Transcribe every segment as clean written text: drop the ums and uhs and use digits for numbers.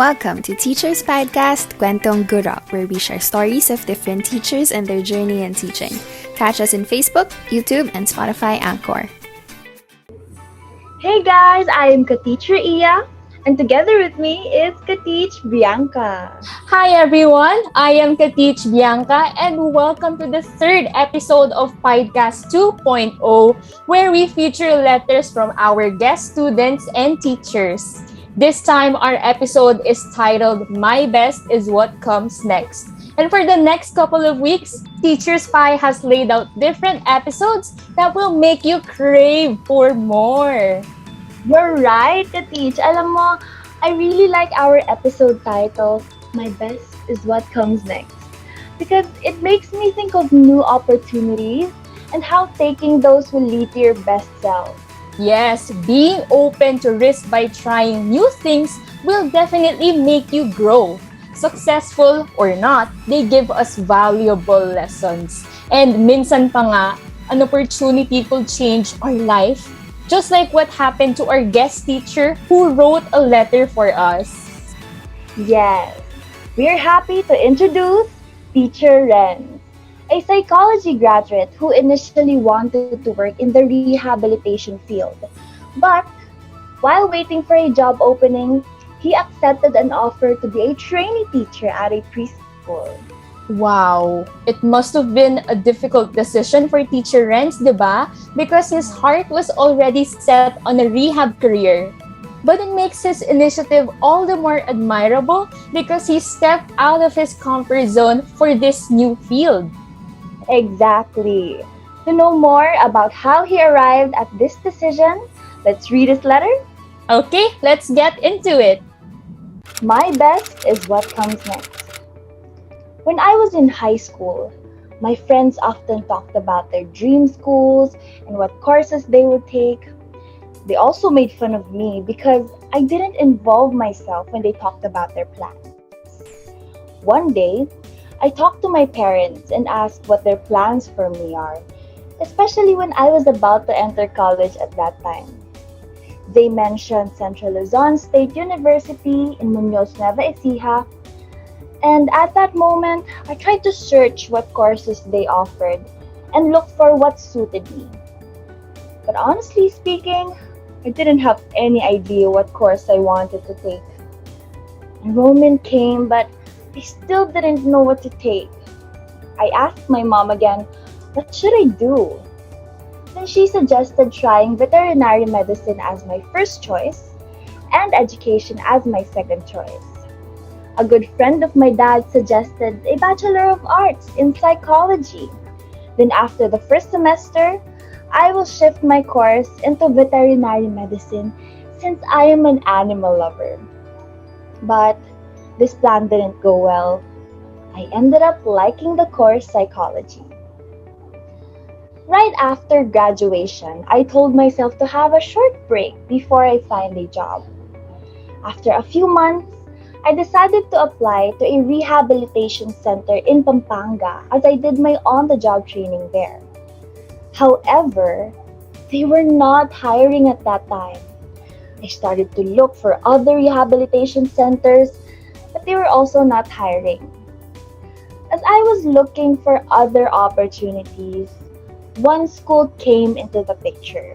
Welcome to Teachers Piedcast, Kwentong Guro, where we share stories of different teachers and their journey in teaching. Catch us in Facebook, YouTube, and Spotify Anchor. Hey guys, I am Ka-Teacher Iya, and together with me is Ka-Teach Bianca. Hi everyone, I am Ka-Teach Bianca, and welcome to the third episode of Piedcast 2.0, where we feature letters from our guest students and teachers. This time, our episode is titled My Best is What Comes Next. And for the next couple of weeks, Teachers P.I.E has laid out different episodes that will make you crave for more. You're right, Ka-Teach. Alam mo, I really like our episode title, My Best is What Comes Next, because it makes me think of new opportunities and how taking those will lead to your best self. Yes, being open to risk by trying new things will definitely make you grow. Successful or not, they give us valuable lessons. And minsan pa nga, an opportunity could change our life. Just like what happened to our guest teacher who wrote a letter for us. Yes, we're happy to introduce Teacher Renz, a psychology graduate who initially wanted to work in the rehabilitation field. But while waiting for a job opening, he accepted an offer to be a trainee teacher at a preschool. Wow, it must have been a difficult decision for Teacher Renz, diba? Because his heart was already set on a rehab career. But it makes his initiative all the more admirable because he stepped out of his comfort zone for this new field. Exactly. To know more about how he arrived at this decision, let's read his letter. Okay, let's get into it. My best is what comes next. When I was in high school, my friends often talked about their dream schools and what courses they would take. They also made fun of me because I didn't involve myself when they talked about their plans. One day, I talked to my parents and asked what their plans for me are, especially when I was about to enter college at that time. They mentioned Central Luzon State University in Muñoz, Nueva Ecija, and at that moment, I tried to search what courses they offered and look for what suited me. But honestly speaking, I didn't have any idea what course I wanted to take. Enrollment came, but I still didn't know what to take. I asked my mom again, what should I do? Then she suggested trying veterinary medicine as my first choice and education as my second choice. A good friend of my dad suggested a Bachelor of Arts in Psychology. Then after the first semester, I will shift my course into veterinary medicine since I am an animal lover. But this plan didn't go well. I ended up liking the course psychology. Right after graduation, I told myself to have a short break before I find a job. After a few months, I decided to apply to a rehabilitation center in Pampanga as I did my on-the-job training there. However, they were not hiring at that time. I started to look for other rehabilitation centers, but they were also not hiring. As I was looking for other opportunities, one school came into the picture.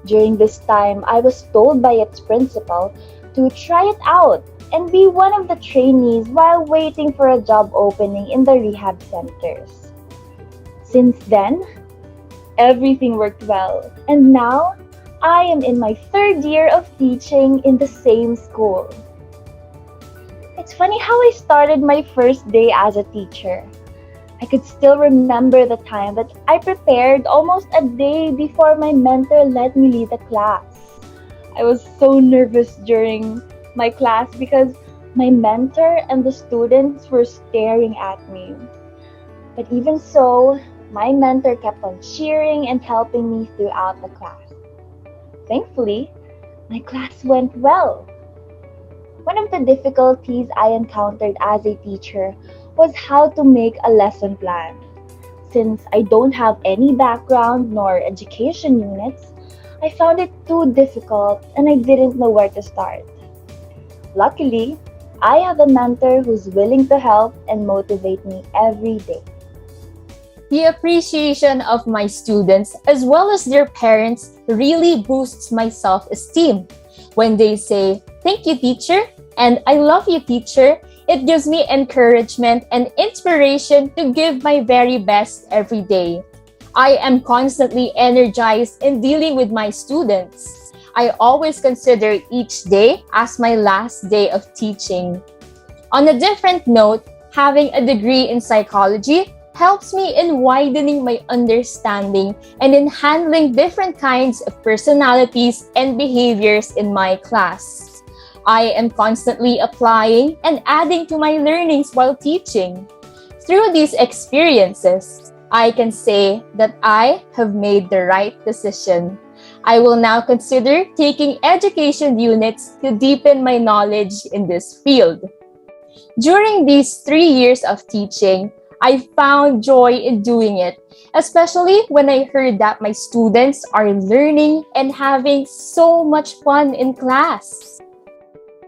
During this time, I was told by its principal to try it out and be one of the trainees while waiting for a job opening in the rehab centers. Since then, everything worked well, and now I am in my third year of teaching in the same school. It's funny how I started my first day as a teacher. I could still remember the time that I prepared almost a day before my mentor let me lead the class. I was so nervous during my class because my mentor and the students were staring at me. But even so, my mentor kept on cheering and helping me throughout the class. Thankfully, my class went well. One of the difficulties I encountered as a teacher was how to make a lesson plan. Since I don't have any background nor education units, I found it too difficult and I didn't know where to start. Luckily, I have a mentor who's willing to help and motivate me every day. The appreciation of my students as well as their parents really boosts my self-esteem. When they say, "Thank you, teacher," and "I love you, teacher," it gives me encouragement and inspiration to give my very best every day. I am constantly energized in dealing with my students. I always consider each day as my last day of teaching. On a different note, having a degree in psychology helps me in widening my understanding and in handling different kinds of personalities and behaviors in my class. I am constantly applying and adding to my learnings while teaching. Through these experiences, I can say that I have made the right decision. I will now consider taking education units to deepen my knowledge in this field. During these 3 years of teaching, I found joy in doing it, especially when I heard that my students are learning and having so much fun in class.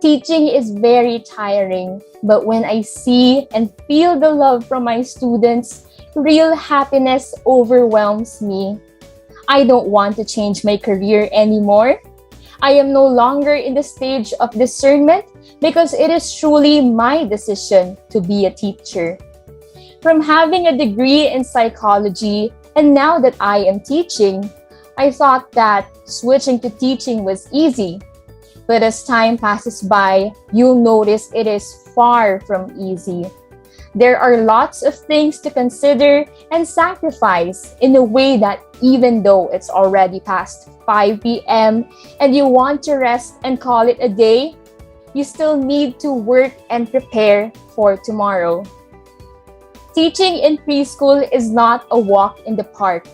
Teaching is very tiring, but when I see and feel the love from my students, real happiness overwhelms me. I don't want to change my career anymore. I am no longer in the stage of discernment because it is truly my decision to be a teacher. From having a degree in psychology and now that I am teaching, I thought that switching to teaching was easy. But as time passes by, you'll notice it is far from easy. There are lots of things to consider and sacrifice in a way that even though it's already past 5 p.m. and you want to rest and call it a day, you still need to work and prepare for tomorrow. Teaching in preschool is not a walk in the park.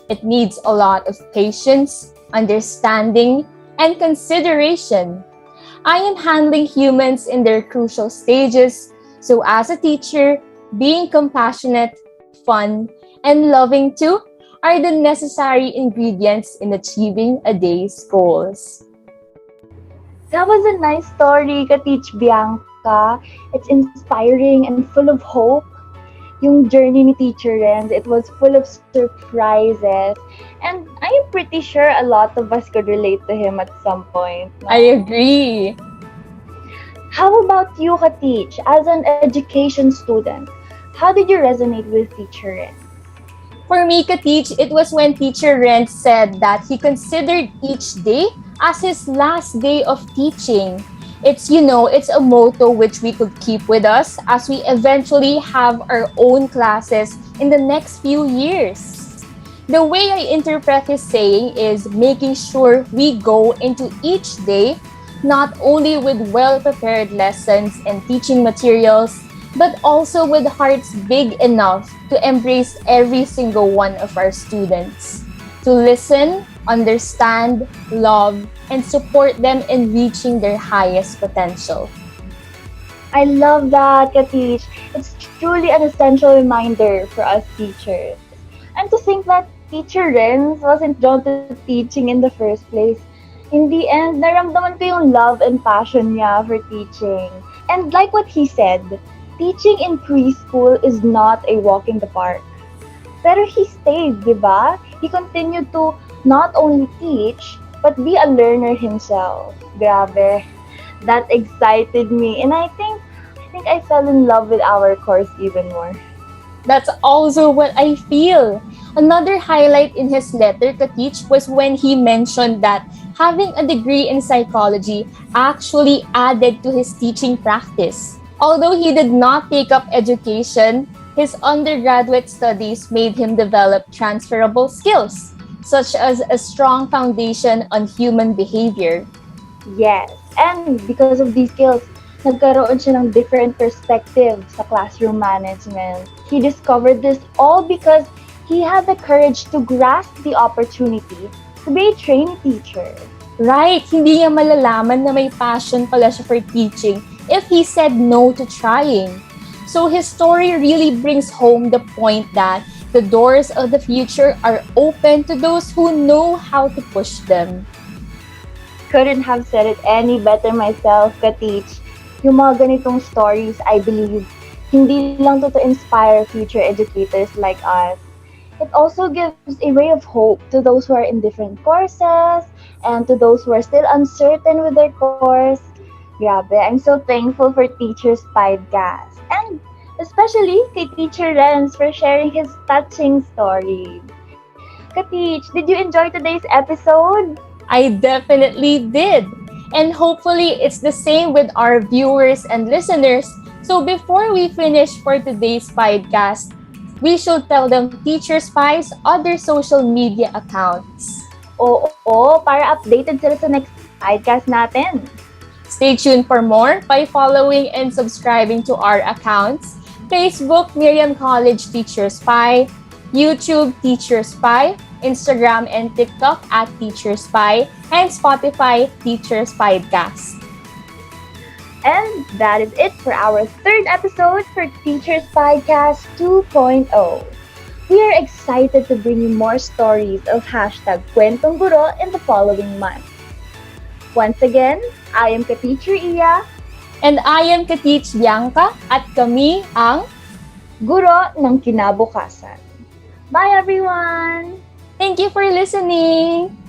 It needs a lot of patience, understanding, and consideration. I am handling humans in their crucial stages, so as a teacher, being compassionate, fun, and loving too are the necessary ingredients in achieving a day's goals. That was a nice story, Ka-Teach Bianca. It's inspiring and full of hope. Yung journey ni Teacher Renz, it was full of surprises. And I am pretty sure a lot of us could relate to him at some point. No? I agree. How about you, Ka-Teach? As an education student, how did you resonate with Teacher Renz? For me, Ka-Teach, it was when Teacher Renz said that he considered each day as his last day of teaching. It's a motto which we could keep with us as we eventually have our own classes in the next few years. The way I interpret his saying is making sure we go into each day not only with well-prepared lessons and teaching materials, but also with hearts big enough to embrace every single one of our students, to listen, understand, love, and support them in reaching their highest potential. I love that, Ka-Teach. It's truly an essential reminder for us teachers. And to think that Teacher Renz wasn't drawn to teaching in the first place. In the end, naramdaman ko yung love and passion niya for teaching. And like what he said, teaching in preschool is not a walk in the park. Pero he stayed, di ba? He continued to not only teach, but be a learner himself. Grabe. That excited me. And I think I fell in love with our course even more. That's also what I feel. Another highlight in his letter, Ka-Teach, was when he mentioned that having a degree in psychology actually added to his teaching practice. Although he did not take up education, his undergraduate studies made him develop transferable skills, such as a strong foundation on human behavior. Yes, and because of these skills, nagkaroon siya ng different perspective sa classroom management. He discovered this all because he had the courage to grasp the opportunity to be a trainee teacher. Right, hindi niya malalaman na may passion pala siya for teaching if he said no to trying. So his story really brings home the point that the doors of the future are open to those who know how to push them. Couldn't have said it any better myself, Ka-Teach. Yung mga ganitong stories, I believe, hindi lang to inspire future educators like us. It also gives a ray of hope to those who are in different courses and to those who are still uncertain with their course. Grabe, I'm so thankful for Teacher's Podcast. And especially kay Teacher Renz for sharing his touching story. Ka-Teach, did you enjoy today's episode? I definitely did. And hopefully it's the same with our viewers and listeners. So before we finish for today's podcast, we should tell them Teacher Spy's other social media accounts. Oo, para updated sila sa next podcast natin. Stay tuned for more by following and subscribing to our accounts. Facebook, Miriam College Teacher Spy, YouTube, Teacher Spy, Instagram and TikTok at Teacher Spy, and Spotify, Teacher Spycast. And that is it for our third episode for Teacher's Podcast 2.0. We are excited to bring you more stories of #Kwentong Guro in the following months. Once again, I am Ka-Teacher Iya. And I am Ka-Teach Bianca at kami ang Guro ng Kinabukasan. Bye everyone! Thank you for listening!